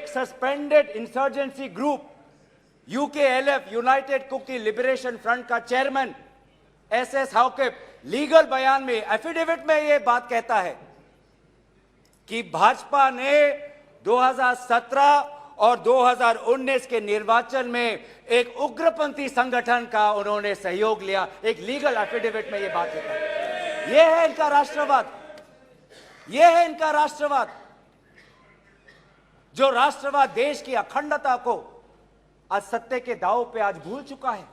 एक suspended insurgency group UKLF United Kuki Liberation Front का chairman SS Haokip legal बयान में, एफिडेविट में यह बात कहता है कि भाजपा ने 2017 और 2019 के निर्वाचन में एक उग्रपंथी संगठन का उन्होंने सहयोग लिया। एक लीगल एफिडेविट में यह बात लिखा है। यह है इनका राष्ट्रवाद, यह है इनका राष्ट्रवाद, जो राष्ट्रवाद देश की अखंडता को आज सत्य के दांव पे आज भूल चुका है।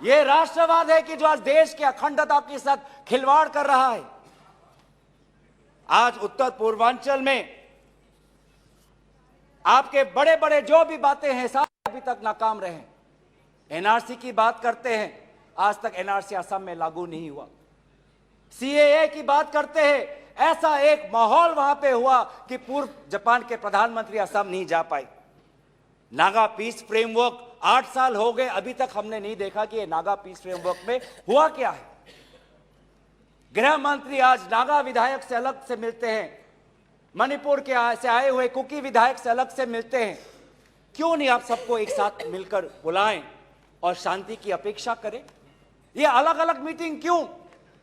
यह राष्ट्रवाद है कि जो आज देश की अखंडता के साथ खिलवाड़ कर रहा है। आज उत्तर पूर्वांचल में आपके बड़े बड़े जो भी बातें हैं सारे अभी तक नाकाम रहे। एनआरसी की बात करते हैं, आज तक एनआरसी असम में लागू नहीं हुआ। सीएए की बात करते हैं, ऐसा एक माहौल वहां पे हुआ कि पूर्व जापान के प्रधानमंत्री असम नहीं जा पाए। नागा पीस फ्रेमवर्क 8 साल हो गए, अभी तक हमने नहीं देखा कि ये नागा पीस फ्रेमवर्क में हुआ क्या है। गृह मंत्री आज नागा विधायक से अलग से मिलते हैं, मणिपुर के से आए हुए कुकी विधायक से अलग से मिलते हैं। क्यों नहीं आप सबको एक साथ मिलकर बुलाएं और शांति की अपेक्षा करें? ये अलग अलग मीटिंग क्यों?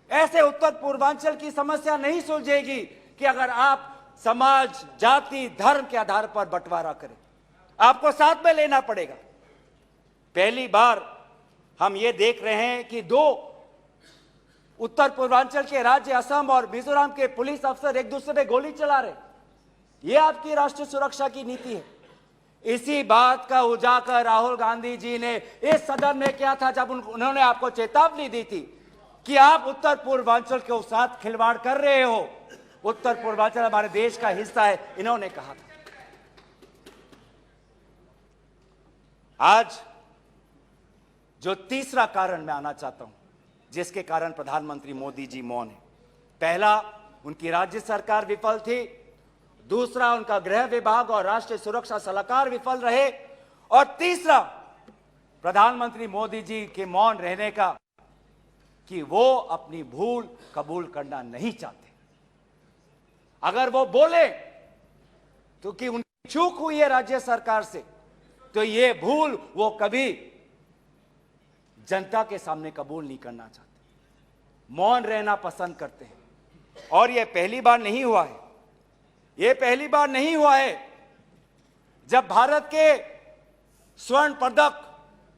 ऐसे उत्तर पूर्वांचल की समस्या नहीं सुलझेगी कि अगर आप समाज, जाति, धर्म के आधार पर बंटवारा करें। आपको साथ में लेना पड़ेगा। पहली बार हम ये देख रहे हैं कि 2 उत्तर पूर्वांचल के राज्य असम और मिजोरम के पुलिस अफसर एक दूसरे पे गोली चला रहे। यह आपकी राष्ट्रीय सुरक्षा की नीति है। इसी बात का उजागर राहुल गांधी जी ने इस सदन में किया था जब उन्होंने आपको चेतावनी दी थी कि आप उत्तर पूर्वांचल के साथ खिलवाड़ कर रहे हो। उत्तर पूर्वांचल हमारे देश का हिस्सा है, इन्होंने कहा था। आज जो तीसरा कारण मैं आना चाहता हूं जिसके कारण प्रधानमंत्री मोदी जी मौन है। पहला, उनकी राज्य सरकार विफल थी। दूसरा, उनका गृह विभाग और राष्ट्रीय सुरक्षा सलाहकार विफल रहे। और तीसरा, प्रधानमंत्री मोदी जी के मौन रहने का कि वो अपनी भूल कबूल करना नहीं चाहते। अगर वो बोले तो कि उनकी चूक हुई है राज्य सरकार से, तो ये भूल वो कभी जनता के सामने कबूल नहीं करना चाहते, मौन रहना पसंद करते हैं। और यह पहली बार नहीं हुआ है, यह पहली बार नहीं हुआ है जब भारत के स्वर्ण पदक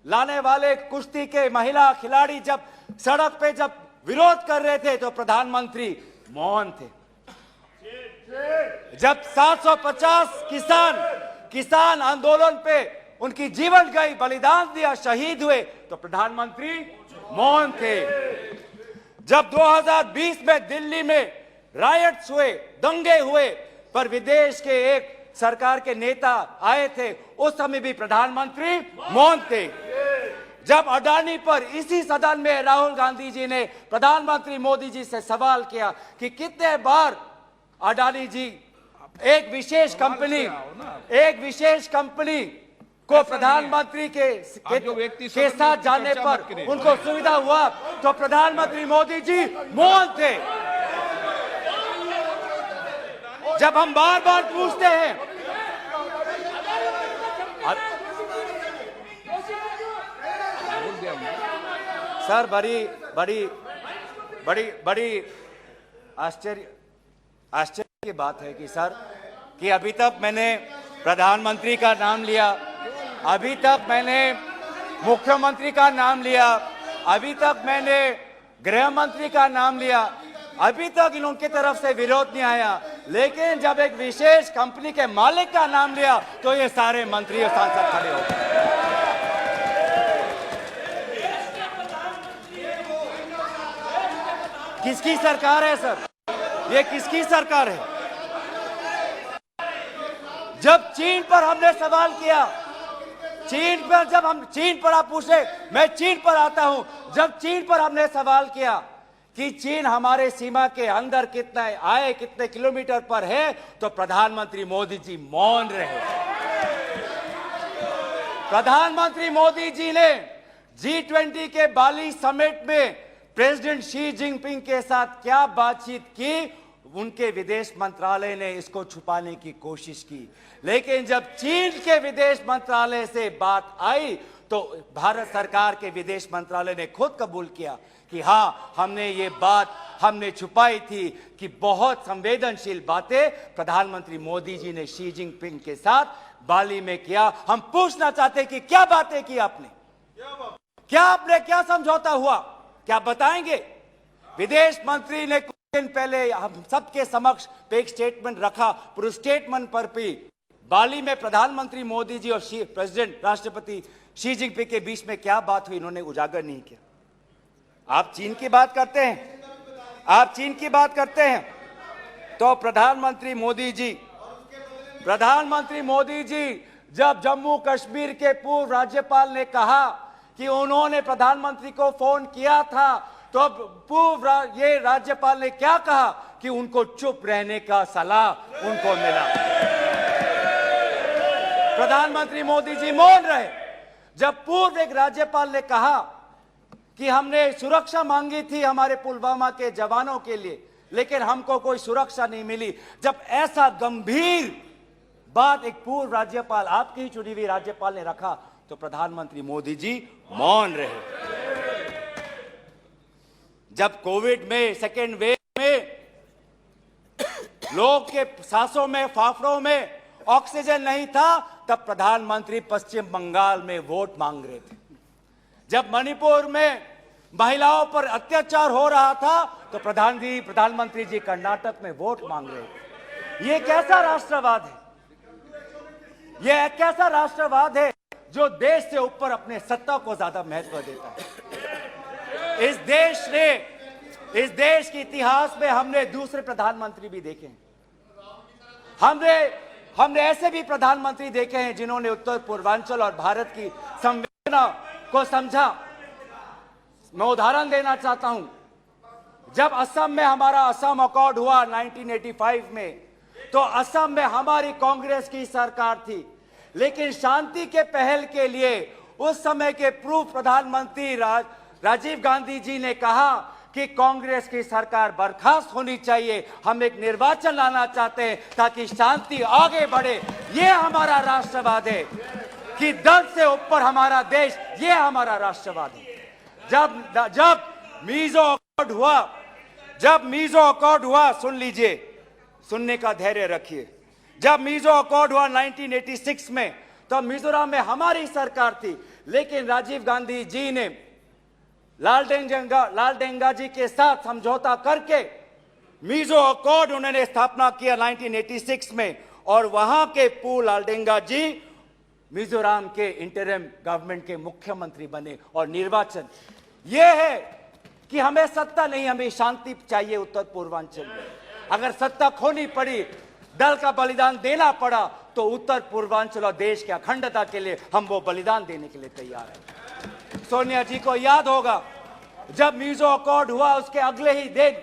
लाने वाले कुश्ती के महिला खिलाड़ी जब सड़क पे जब विरोध कर रहे थे तो प्रधानमंत्री मौन थे। जब 750 किसान आंदोलन पे उनकी जीवन गई, बलिदान दिया, शहीद हुए तो प्रधानमंत्री मौन थे। जब 2020 में दिल्ली में रायट्स हुए, दंगे हुए, पर विदेश के एक सरकार के नेता आए थे, उस समय भी प्रधानमंत्री मौन थे। जब अडानी पर इसी सदन में राहुल गांधी जी ने प्रधानमंत्री मोदी जी से सवाल किया कि कितने बार अडानी जी एक विशेष कंपनी को प्रधानमंत्री के साथ जाने पर उनको सुविधा हुआ, तो प्रधानमंत्री मोदी जी मौन थे। जब हम बार बार पूछते हैं, सर बड़ी आश्चर्य की बात है कि सर कि अभी तक मैंने प्रधानमंत्री का नाम लिया, अभी तक मैंने मुख्यमंत्री का नाम लिया, अभी तक मैंने गृह मंत्री का नाम लिया, अभी तक इनकी तरफ से विरोध नहीं आया। लेकिन जब एक विशेष कंपनी के मालिक का नाम लिया तो ये सारे मंत्री और सांसद खड़े हो गए। किसकी सरकार है सर? ये किसकी सरकार है? जब चीन पर हमने सवाल किया, चीन पर आप पूछे, मैं चीन पर आता हूं। जब चीन पर हमने सवाल किया कि चीन हमारे सीमा के अंदर कितने किलोमीटर पर है, तो प्रधानमंत्री मोदी जी मौन रहे। प्रधानमंत्री मोदी जी ने G20 के बाली समिट में प्रेसिडेंट शी जिनपिंग के साथ क्या बातचीत की, उनके विदेश मंत्रालय ने इसको छुपाने की कोशिश की, लेकिन जब चीन के विदेश मंत्रालय से बात आई तो भारत सरकार के विदेश मंत्रालय ने खुद कबूल किया कि हाँ, हमने ये बात हमने छुपाई थी कि बहुत संवेदनशील बातें प्रधानमंत्री मोदी जी ने शी जिनपिंग के साथ बाली में किया। हम पूछना चाहते हैं कि क्या बातें की आपने, क्या समझौता हुआ, क्या बताएंगे? विदेश मंत्री ने कुछ दिन पहले हम सबके समक्ष एक स्टेटमेंट रखा, पर उस स्टेटमेंट पर भी बाली में प्रधानमंत्री मोदी जी और प्रेसिडेंट राष्ट्रपति शी जिनपिंग के बीच में क्या बात हुई, इन्होंने उजागर नहीं किया। आप चीन की बात करते हैं, आप चीन की बात करते हैं, तो प्रधानमंत्री मोदी जी जब जम्मू कश्मीर के पूर्व राज्यपाल ने कहा कि उन्होंने प्रधानमंत्री को फोन किया था, तो ये राज्यपाल ने क्या कहा कि उनको चुप रहने का सलाह उनको मिला। प्रधानमंत्री मोदी जी मौन रहे। जब पूर्व एक राज्यपाल ने कहा कि हमने सुरक्षा मांगी थी हमारे पुलवामा के जवानों के लिए, लेकिन हमको कोई सुरक्षा नहीं मिली, जब ऐसा गंभीर बात एक पूर्व राज्यपाल, आपकी ही चुनी हुई राज्यपाल ने रखा, तो प्रधानमंत्री मोदी जी मौन रहे। जब कोविड में सेकेंड वेव में लोग के सांसों में फाफड़ों में ऑक्सीजन नहीं था, तब प्रधानमंत्री पश्चिम बंगाल में वोट मांग रहे थे। जब मणिपुर में महिलाओं पर अत्याचार हो रहा था, तो प्रधानमंत्री जी कर्नाटक में वोट मांग रहे थे। ये कैसा राष्ट्रवाद है? यह कैसा राष्ट्रवाद है जो देश से ऊपर अपने सत्ता को ज्यादा महत्व देता है? इस देश के इतिहास में हमने दूसरे प्रधानमंत्री भी देखे हैं। हमने ऐसे भी प्रधानमंत्री देखे हैं जिन्होंने उत्तर पूर्वांचल और भारत की संवेदना को समझा। मैं उदाहरण देना चाहता हूं, जब असम में हमारा असम अकॉर्ड हुआ 1985 में, तो असम में हमारी कांग्रेस की सरकार थी, लेकिन शांति के पहल के लिए उस समय के पूर्व प्रधानमंत्री राजीव गांधी जी ने कहा कि कांग्रेस की सरकार बर्खास्त होनी चाहिए, हम एक निर्वाचन लाना चाहते हैं ताकि शांति आगे बढ़े। ये हमारा राष्ट्रवाद है कि दल से ऊपर हमारा देश, ये हमारा राष्ट्रवाद है। जब मीजो अकॉर्ड हुआ, सुन लीजिए, सुनने का धैर्य रखिए। जब मीजो अकॉर्ड हुआ 1986 में, तो मिजोरम में हमारी सरकार थी, लेकिन राजीव गांधी जी ने लालडेंगा जी के साथ समझौता करके मीजो अकॉर्ड उन्होंने स्थापना किया 1986 में, और वहां के पूर्व लालडेंगा जी मिजोरम के इंटरिम गवर्नमेंट के मुख्यमंत्री बने। और निर्वाचन यह है कि हमें सत्ता नहीं, हमें शांति चाहिए उत्तर पूर्वांचल में। अगर सत्ता खोनी पड़ी, दल का बलिदान देना पड़ा, तो उत्तर पूर्वांचल और देश की अखंडता के लिए हम वो बलिदान देने के लिए तैयार हैं। सोनिया जी को याद होगा, जब मीजो अकॉर्ड हुआ उसके अगले ही दिन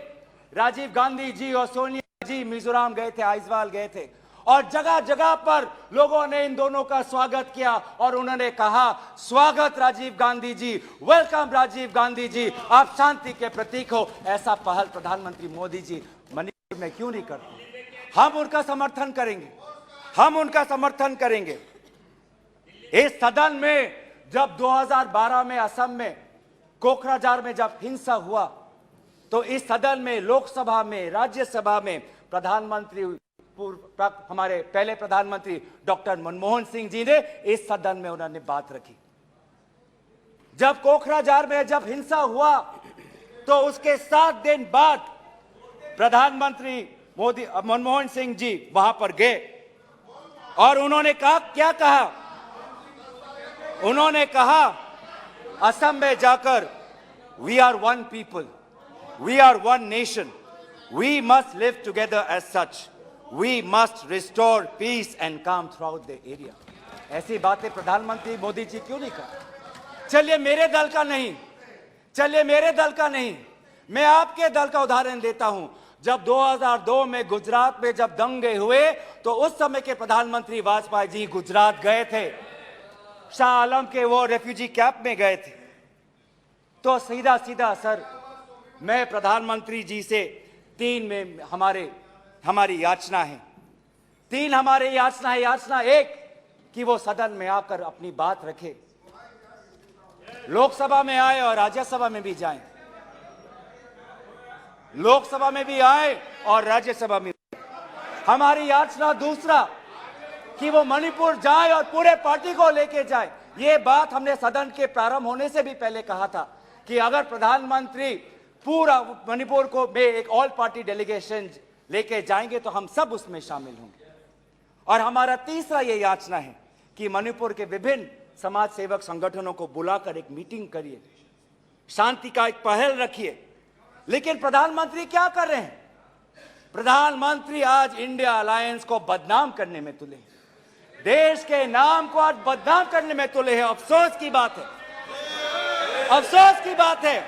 राजीव गांधी जी और सोनिया जी मिजोरम गए थे, आइजवाल गए थे, और जगह जगह पर लोगों ने इन दोनों का स्वागत किया और उन्होंने कहा, स्वागत राजीव गांधी जी, वेलकम राजीव गांधी जी, आप शांति के प्रतीक हो। ऐसा पहल प्रधानमंत्री मोदी जी मणिपुर में क्यों नहीं करते? हम उनका समर्थन करेंगे, हम उनका समर्थन करेंगे। इस सदन में जब 2012 में असम में कोकराझार में जब हिंसा हुआ, तो इस सदन में, लोकसभा में, राज्यसभा में प्रधानमंत्री हमारे पहले प्रधानमंत्री डॉक्टर मनमोहन सिंह जी ने इस सदन में उन्होंने बात रखी। जब कोकराझार में जब हिंसा हुआ, तो उसके 7 दिन बाद प्रधानमंत्री मनमोहन सिंह जी वहां पर गए और उन्होंने कहा, क्या कहा? उन्होंने कहा असम में जाकर, we are one people, we are one nation, we must live together as such, we must restore peace and calm throughout the area. ऐसी बातें प्रधानमंत्री मोदी जी क्यों नहीं कर? चलिए मेरे दल का नहीं, मैं आपके दल का उदाहरण देता हूं। जब 2002 में गुजरात में जब दंगे हुए, तो उस समय के प्रधानमंत्री वाजपेयी जी गुजरात गए थे, शाह आलम के वो रेफ्यूजी कैंप में गए थे। तो सीधा सर, मैं प्रधानमंत्री जी से 3 में हमारे हमारी याचना है, 3 हमारी याचना है। याचना 1 कि वो सदन में आकर अपनी बात रखे, लोकसभा में आए और राज्यसभा में भी जाएं, लोकसभा में भी आए और राज्यसभा में भी। हमारी याचना दूसरा कि वो मणिपुर जाए और पूरे पार्टी को लेके जाए। ये बात हमने सदन के प्रारंभ होने से भी पहले कहा था कि अगर प्रधानमंत्री पूरा मणिपुर को में एक ऑल पार्टी डेलीगेशन लेके जाएंगे तो हम सब उसमें शामिल होंगे। और हमारा तीसरा ये याचना है कि मणिपुर के विभिन्न समाज सेवक संगठनों को बुलाकर एक मीटिंग करिए, शांति का एक पहल रखिए। लेकिन प्रधानमंत्री क्या कर रहे हैं? प्रधानमंत्री आज इंडिया अलायंस को बदनाम करने में तुले, देश के नाम को आज बदनाम करने में तुले हैं। अफसोस की बात है, अफसोस की बात है,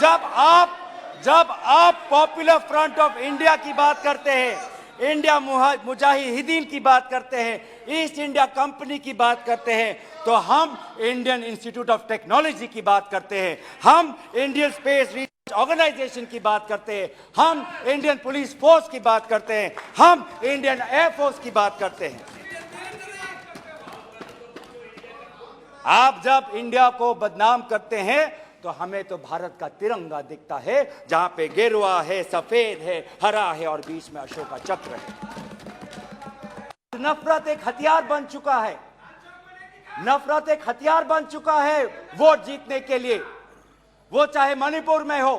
जब आप पॉपुलर फ्रंट ऑफ इंडिया की बात करते हैं, इंडिया मुजाहिदीन की बात करते हैं, ईस्ट इंडिया कंपनी की बात करते हैं, तो हम इंडियन इंस्टीट्यूट ऑफ टेक्नोलॉजी की बात करते हैं, हम इंडियन स्पेस रिसर्च ऑर्गेनाइजेशन की बात करते हैं, हम इंडियन पुलिस फोर्स की बात करते हैं, हम इंडियन एयरफोर्स की बात करते हैं। आप जब इंडिया को बदनाम करते हैं तो हमें तो भारत का तिरंगा दिखता है, जहां पे गेरुआ है, सफेद है, हरा है और बीच में अशोक का चक्र है। नफरत एक हथियार बन चुका है, नफरत एक हथियार बन चुका है वोट जीतने के लिए। वो चाहे मणिपुर में हो,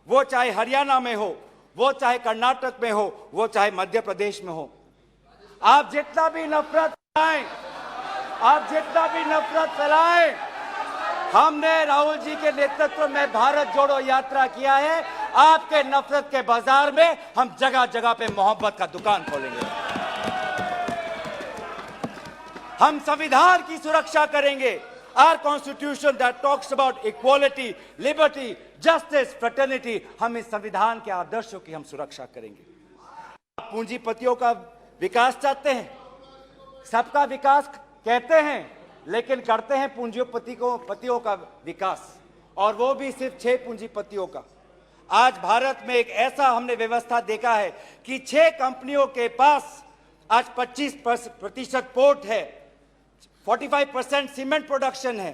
वो चाहे हरियाणा में हो, वो चाहे कर्नाटक में हो, वो चाहे मध्य प्रदेश में हो। आप जितना भी नफरत फैलाएं, आप जितना भी नफरत फैलाएं, हमने राहुल जी के नेतृत्व में भारत जोड़ो यात्रा किया है। आपके नफरत के बाजार में हम जगह जगह पे मोहब्बत का दुकान खोलेंगे। हम संविधान की सुरक्षा करेंगे। Our constitution that talks about equality, liberty, justice, fraternity, हम इस संविधान के आदर्शों की हम सुरक्षा करेंगे। आप पूंजीपतियों का विकास चाहते हैं, सबका विकास कहते हैं, लेकिन करते हैं पूंजीपतियों का विकास, और वो भी सिर्फ 6 पूंजीपतियों का। आज भारत में एक ऐसा हमने व्यवस्था देखा है कि 6 कंपनियों के पास आज 25% पोर्ट है, 45% सीमेंट प्रोडक्शन है,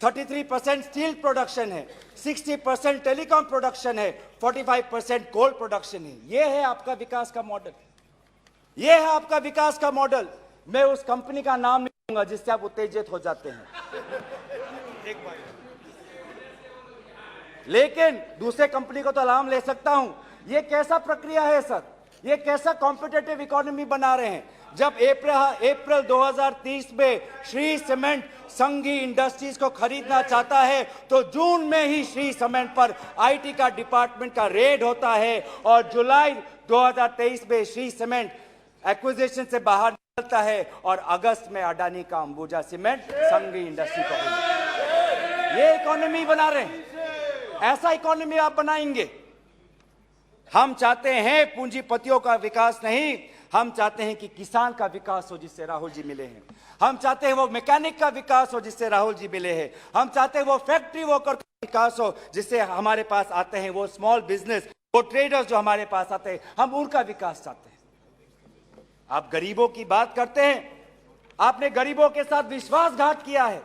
33% स्टील प्रोडक्शन है, 60% टेलीकॉम प्रोडक्शन है, 45% कोल प्रोडक्शन है। ये है आपका विकास का मॉडल, ये है आपका विकास का मॉडल। मैं उस कंपनी का नाम नहीं लूंगा जिससे आप उत्तेजित हो जाते हैं, लेकिन दूसरे कंपनी को तो नाम ले सकता हूं। ये कैसा प्रक्रिया है सर? ये कैसा कॉम्पिटिटिव इकोनॉमी बना रहे हैं? जब अप्रैल 2030 में श्री सीमेंट संघी इंडस्ट्रीज को खरीदना चाहता है तो जून में ही श्री सीमेंट पर आईटी का डिपार्टमेंट का रेड होता है, और जुलाई 2023 में श्री सीमेंट एक्विजिशन से बाहर निकलता है, और अगस्त में अडानी का अंबुजा सीमेंट संघी इंडस्ट्री को। ये इकोनॉमी बना रहे हैं, ऐसा इकोनॉमी आप बनाएंगे? हम चाहते हैं पूंजीपतियों का विकास नहीं, हम चाहते हैं कि किसान का विकास हो जिससे राहुल जी मिले हैं। हम चाहते हैं वो मैकेनिक का विकास हो जिससे राहुल जी मिले हैं। हम चाहते हैं वो फैक्ट्री वर्कर का विकास हो जिससे हमारे पास आते हैं वो स्मॉल बिजनेस, वो ट्रेडर्स जो हमारे पास आते हैं, हम उनका विकास चाहते हैं। आप गरीबों की बात करते हैं, आपने गरीबों के साथ विश्वासघात किया है।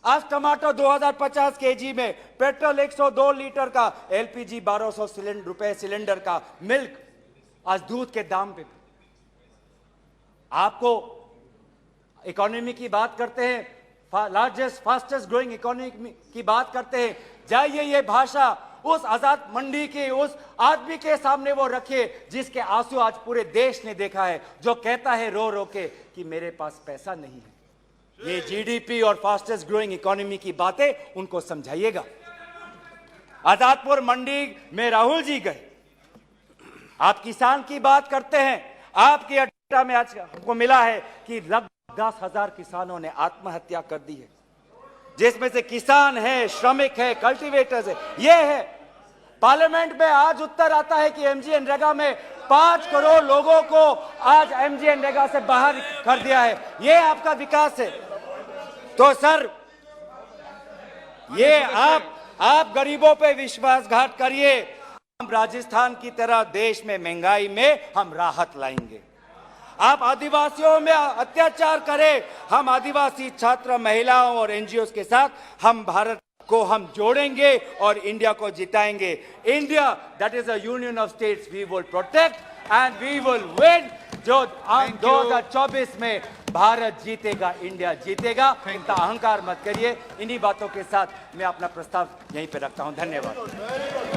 आज टमाटर 2050 केजी में, पेट्रोल 102 लीटर का, एलपीजी 1200 रुपए सिलेंडर का, मिल्क आज दूध के दाम पे। आपको इकोनॉमी की बात करते हैं, लार्जेस्ट फास्टेस्ट ग्रोइंग इकोनॉमी की बात करते हैं, जाइए ये भाषा उस आजाद मंडी के उस आदमी के सामने वो रखिए जिसके आंसू आज पूरे देश ने देखा है, जो कहता है रो रो के कि मेरे पास पैसा नहीं है। ये जीडीपी और फास्टेस्ट ग्रोइंग इकोनॉमी की बातें उनको समझाइएगा। आजादपुर मंडी में राहुल जी गए, आप किसान की बात करते हैं, आपकी डेटा में आज हमको मिला है कि लगभग 10,000 किसानों ने आत्महत्या कर दी है, जिसमें से किसान है, श्रमिक है, कल्टीवेटर्स है। ये है पार्लियामेंट में आज उत्तर आता है कि एमजीएनरेगा में 5 करोड़ लोगों को आज एमजीएनरेगा से बाहर कर दिया है। ये आपका विकास है? तो सर ये आप गरीबों पे विश्वासघात करिए, हम राजस्थान की तरह देश में महंगाई में हम राहत लाएंगे। आप आदिवासियों में अत्याचार करें, हम आदिवासी छात्र, महिलाओं और एनजीओ के साथ हम भारत को हम जोड़ेंगे और इंडिया को जिताएंगे। India that is a union of states we will protect and we will win. जो 2024 में भारत जीतेगा, इंडिया जीतेगा। इतना अहंकार मत करिए। इन्हीं बातों के साथ मैं अपना प्रस्ताव यहीं पे रखता हूं। धन्यवाद।